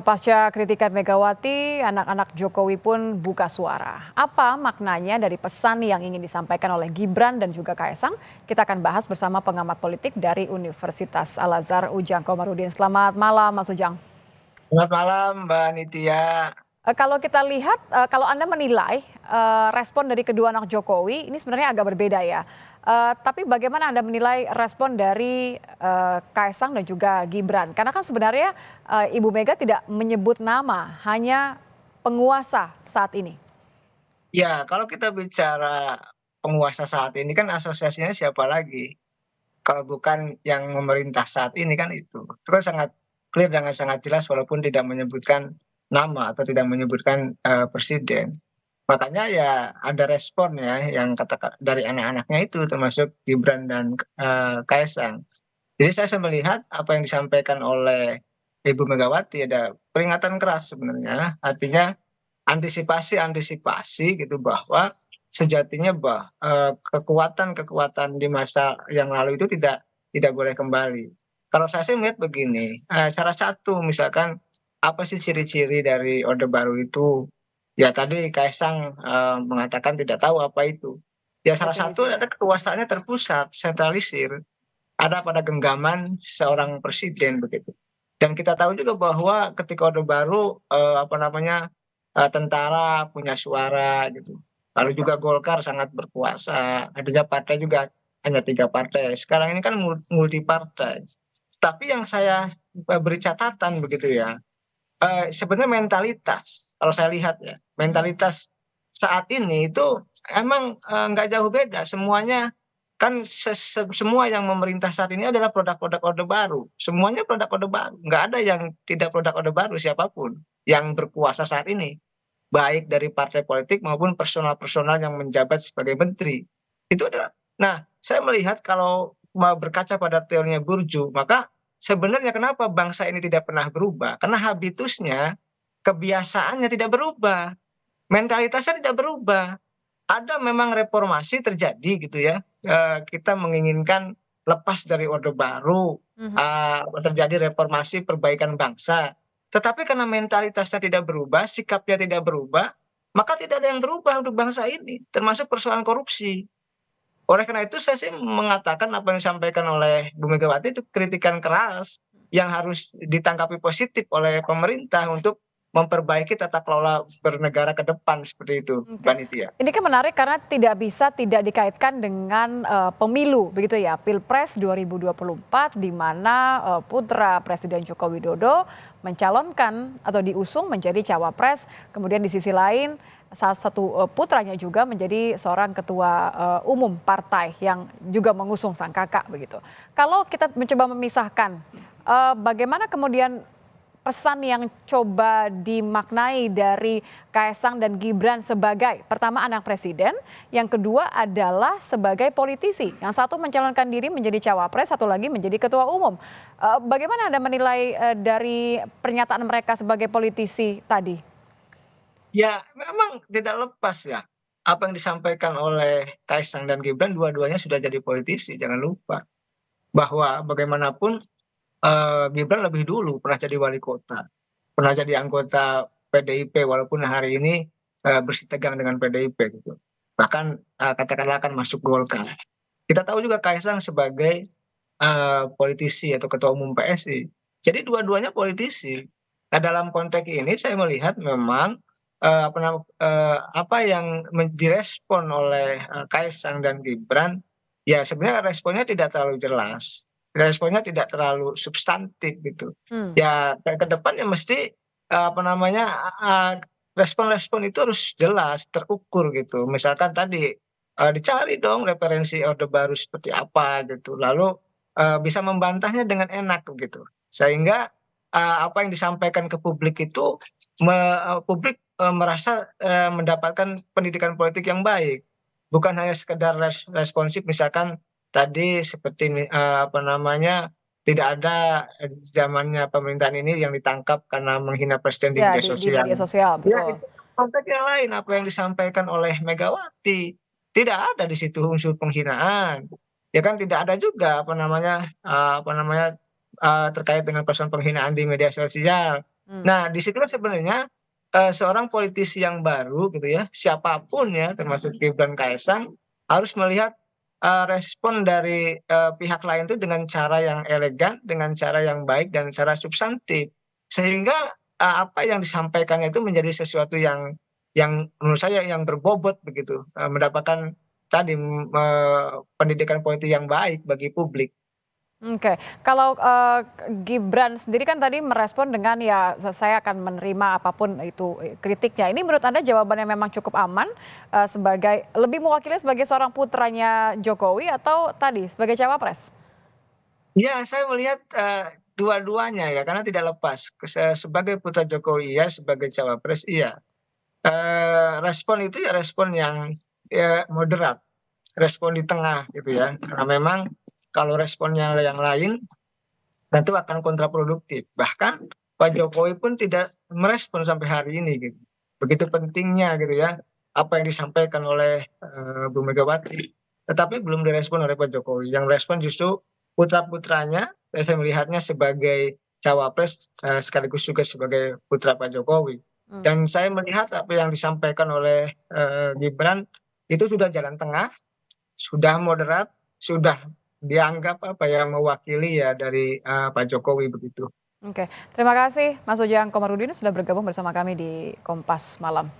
Pasca kritikan Megawati, anak-anak Jokowi pun buka suara. Apa maknanya dari pesan yang ingin disampaikan oleh Gibran dan juga Kaesang? Kita akan bahas bersama pengamat politik dari Universitas Al-Azhar, Ujang Komarudin. Selamat malam, Mas Ujang. Selamat malam, Mbak Nitya. Kalau kita lihat, kalau Anda menilai respon dari kedua anak Jokowi, ini sebenarnya agak berbeda ya. Tapi bagaimana Anda menilai respon dari Kaesang dan juga Gibran? Karena kan sebenarnya Ibu Mega tidak menyebut nama, hanya penguasa saat ini. Ya, kalau kita bicara penguasa saat ini kan asosiasinya siapa lagi? Kalau bukan yang memerintah saat ini kan itu. Itu kan sangat clear dengan sangat jelas walaupun tidak menyebutkan nama atau tidak menyebutkan presiden. Makanya ya ada respon ya yang kata dari anak-anaknya itu termasuk Gibran dan Kaesang. Jadi saya melihat apa yang disampaikan oleh Ibu Megawati ada peringatan keras sebenarnya. Artinya antisipasi gitu bahwa sejatinya kekuatan-kekuatan di masa yang lalu itu tidak boleh kembali. Kalau saya sih melihat begini, salah satu misalkan apa sih ciri-ciri dari Orde Baru itu? Ya tadi Kaisang mengatakan tidak tahu apa itu. Ya salah satu Definisinya. ada kekuasaannya terpusat, sentralisir, ada pada genggaman seorang presiden begitu. Dan kita tahu juga bahwa ketika Orde Baru apa namanya tentara punya suara gitu. Lalu juga Golkar sangat berkuasa. Adanya partai juga hanya 3 partai. Sekarang ini kan multi partai. Tapi yang saya beri catatan begitu ya. Sebenarnya mentalitas kalau saya lihat ya mentalitas saat ini itu emang nggak jauh beda semuanya kan semua yang memerintah saat ini adalah produk-produk Orde Baru semuanya produk Orde Baru nggak ada yang tidak produk Orde Baru siapapun yang berkuasa saat ini baik dari partai politik maupun personal-personal yang menjabat sebagai menteri itu adalah nah saya melihat kalau mau berkaca pada teorinya Burju maka sebenarnya kenapa bangsa ini tidak pernah berubah? Karena habitusnya, kebiasaannya tidak berubah, mentalitasnya tidak berubah. Ada memang reformasi terjadi gitu ya. Kita menginginkan lepas dari Orde Baru, Mhm. terjadi reformasi perbaikan bangsa. Tetapi karena mentalitasnya tidak berubah, sikapnya tidak berubah, maka tidak ada yang berubah untuk bangsa ini, termasuk persoalan korupsi. Oleh karena itu saya sih mengatakan apa yang disampaikan oleh Bu Megawati itu kritikan keras yang harus ditanggapi positif oleh pemerintah untuk memperbaiki tata kelola bernegara ke depan seperti itu, Mbak Oke. Nitya. Ini kan menarik karena tidak bisa tidak dikaitkan dengan pemilu begitu ya, Pilpres 2024 di mana putra Presiden Joko Widodo mencalonkan atau diusung menjadi cawapres, kemudian di sisi lain salah satu putranya juga menjadi seorang ketua umum partai yang juga mengusung sang kakak begitu. Kalau kita mencoba memisahkan bagaimana kemudian pesan yang coba dimaknai dari Kaesang dan Gibran sebagai pertama anak presiden, yang kedua adalah sebagai politisi. Yang satu mencalonkan diri menjadi cawapres, satu lagi menjadi ketua umum. Bagaimana Anda menilai dari pernyataan mereka sebagai politisi tadi? Ya memang tidak lepas ya apa yang disampaikan oleh Kaisang dan Gibran dua-duanya sudah jadi politisi jangan lupa bahwa bagaimanapun Gibran lebih dulu pernah jadi wali kota, pernah jadi anggota PDIP walaupun hari ini bersitegang dengan PDIP gitu. Bahkan katakanlah akan masuk Golkar. Kita tahu juga Kaisang sebagai politisi atau ketua umum PSI. Jadi dua-duanya politisi. Nah dalam konteks ini saya melihat memang apa yang direspon oleh Kaisang dan Gibran, ya sebenarnya responnya tidak terlalu jelas, responnya tidak terlalu substantif gitu. Hmm. Ya ke depan ya mesti apa namanya respon-respon itu harus jelas, terukur gitu. Misalkan tadi dicari dong referensi Orde Baru seperti apa gitu, lalu bisa membantahnya dengan enak gitu, sehingga apa yang disampaikan ke publik itu publik merasa mendapatkan pendidikan politik yang baik, bukan hanya sekedar responsif misalkan tadi seperti apa namanya, tidak ada zamannya pemerintahan ini yang ditangkap karena menghina presiden di Ya, media di sosial. media sosial, Ya betul. itu konteks yang lain apa yang disampaikan oleh Megawati, tidak ada di situ unsur penghinaan. Ya kan tidak ada juga apa namanya, terkait dengan persoalan penghinaan di media sosial. Hmm. Nah, disitulah sebenarnya seorang politisi yang baru gitu ya, siapapun ya, termasuk Gibran, Kaisang, harus melihat respon dari pihak lain itu dengan cara yang elegan, dengan cara yang baik dan cara substantif. Sehingga apa yang disampaikannya itu menjadi sesuatu yang menurut saya yang berbobot begitu, mendapatkan tadi pendidikan politik yang baik bagi publik. Oke, kalau, Gibran sendiri kan tadi merespon dengan ya saya akan menerima apapun itu, kritiknya. Ini menurut Anda jawabannya memang cukup aman, sebagai lebih mewakili sebagai seorang putranya Jokowi atau tadi sebagai cawapres? Ya, saya melihat dua-duanya ya, karena tidak lepas sebagai putra Jokowi iya, sebagai cawapres iya. Respon itu ya respon yang ya moderat, respon di tengah gitu ya. Karena memang kalau responnya yang lain tentu akan kontraproduktif. Bahkan Pak Jokowi pun tidak merespon sampai hari ini gitu. Begitu pentingnya gitu ya, apa yang disampaikan oleh Bu Megawati. Tetapi belum direspon oleh Pak Jokowi. Yang respon justru putra-putranya, saya melihatnya sebagai cawapres sekaligus juga sebagai putra Pak Jokowi. Mmm. Dan saya melihat apa yang disampaikan oleh Gibran itu sudah jalan tengah, sudah moderat, sudah dianggap apa ya, mewakili ya dari Pak Jokowi begitu. Oke, terima kasih Mas Ujang Komarudin sudah bergabung bersama kami di Kompas Malam.